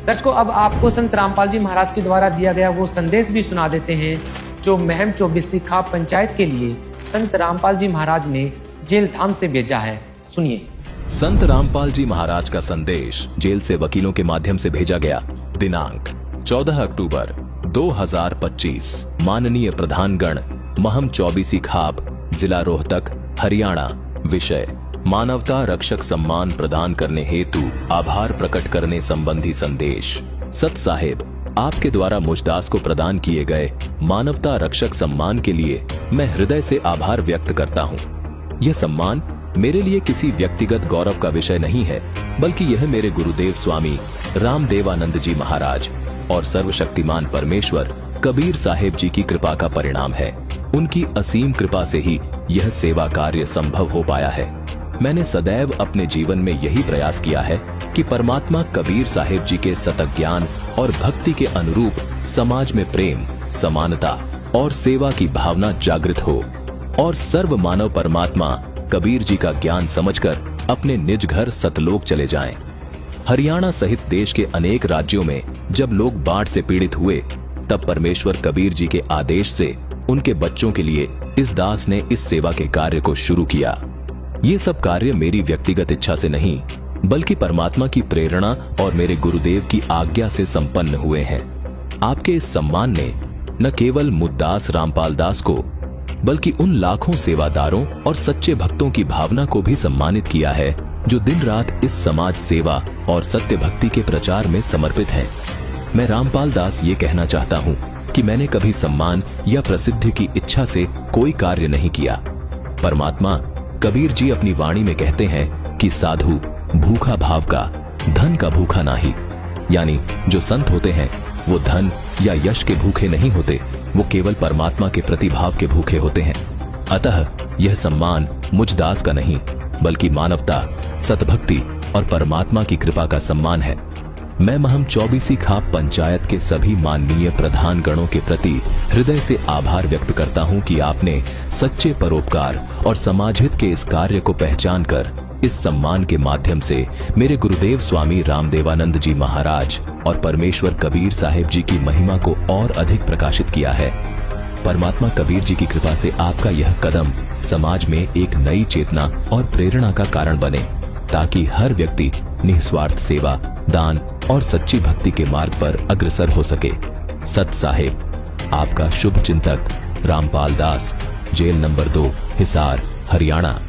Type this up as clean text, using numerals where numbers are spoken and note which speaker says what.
Speaker 1: दर्शकों, अब आपको संत रामपाल जी महाराज के द्वारा दिया गया वो संदेश भी सुना देते हैं जो महम 24 खाप पंचायत के लिए संत रामपाल जी महाराज ने जेल धाम से भेजा है। सुनिए।
Speaker 2: संत रामपाल जी महाराज का संदेश जेल से वकीलों के माध्यम से भेजा गया। दिनांक 14 अक्टूबर 2025। माननीय प्रधानगण, महम 24 खाप, जिला रोहतक, हरियाणा। विषय: मानवता रक्षक सम्मान प्रदान करने हेतु आभार प्रकट करने संबंधी संदेश। सत साहेब, आपके द्वारा मुझदास को प्रदान किए गए मानवता रक्षक सम्मान के लिए मैं हृदय से आभार व्यक्त करता हूँ। यह सम्मान मेरे लिए किसी व्यक्तिगत गौरव का विषय नहीं है, बल्कि यह मेरे गुरुदेव स्वामी रामदेवानंद जी महाराज और सर्वशक्तिमान परमेश्वर कबीर साहेब जी की कृपा का परिणाम है। उनकी असीम कृपा से ही यह सेवा कार्य संभव हो पाया है। मैंने सदैव अपने जीवन में यही प्रयास किया है कि परमात्मा कबीर साहेब जी के सतत ज्ञान और भक्ति के अनुरूप समाज में प्रेम, समानता और सेवा की भावना जागृत हो और सर्व मानव परमात्मा कबीर जी का ज्ञान समझकर अपने निज घर सतलोक चले जाएं। हरियाणा सहित देश के अनेक राज्यों में जब लोग बाढ़ से पीड़ित हुए, तब परमेश्वर कबीर जी के आदेश से उनके बच्चों के लिए इस दास ने इस सेवा के कार्य को शुरू किया। ये सब कार्य मेरी व्यक्तिगत इच्छा से नहीं, बल्कि परमात्मा की प्रेरणा और मेरे गुरुदेव की आज्ञा से संपन्न हुए हैं। आपके इस सम्मान ने न केवल मुद्दास रामपाल दास को, बल्कि उन लाखों सेवादारों और सच्चे भक्तों की भावना को भी सम्मानित किया है जो दिन रात इस समाज सेवा और सत्य भक्ति के प्रचार में समर्पित हैं। मैं रामपाल दास ये कहना चाहता हूँ कि मैंने कभी सम्मान या प्रसिद्धि की इच्छा से कोई कार्य नहीं किया। परमात्मा कबीर जी अपनी वाणी में कहते हैं कि साधु भूखा भाव का, धन का भूखा नाही। यानी जो संत होते हैं वो धन या यश के भूखे नहीं होते, वो केवल परमात्मा के प्रति भाव के भूखे होते हैं। अतः यह सम्मान मुझ दास का नहीं, बल्कि मानवता, सतभक्ति और परमात्मा की कृपा का सम्मान है। मैं महम 24 खाप पंचायत के सभी माननीय प्रधान गणों के प्रति हृदय से आभार व्यक्त करता हूं कि आपने सच्चे परोपकार और समाज हित के इस कार्य को पहचान कर इस सम्मान के माध्यम से मेरे गुरुदेव स्वामी रामदेवानंद जी महाराज और परमेश्वर कबीर साहेब जी की महिमा को और अधिक प्रकाशित किया है। परमात्मा कबीर जी की कृपा से आपका यह कदम समाज में एक नई चेतना और प्रेरणा का कारण बने, ताकि हर व्यक्ति निस्वार्थ सेवा, दान और सच्ची भक्ति के मार्ग पर अग्रसर हो सके। सत साहेब, आपका शुभ चिंतक रामपाल दास, जेल नंबर 2, हिसार, हरियाणा।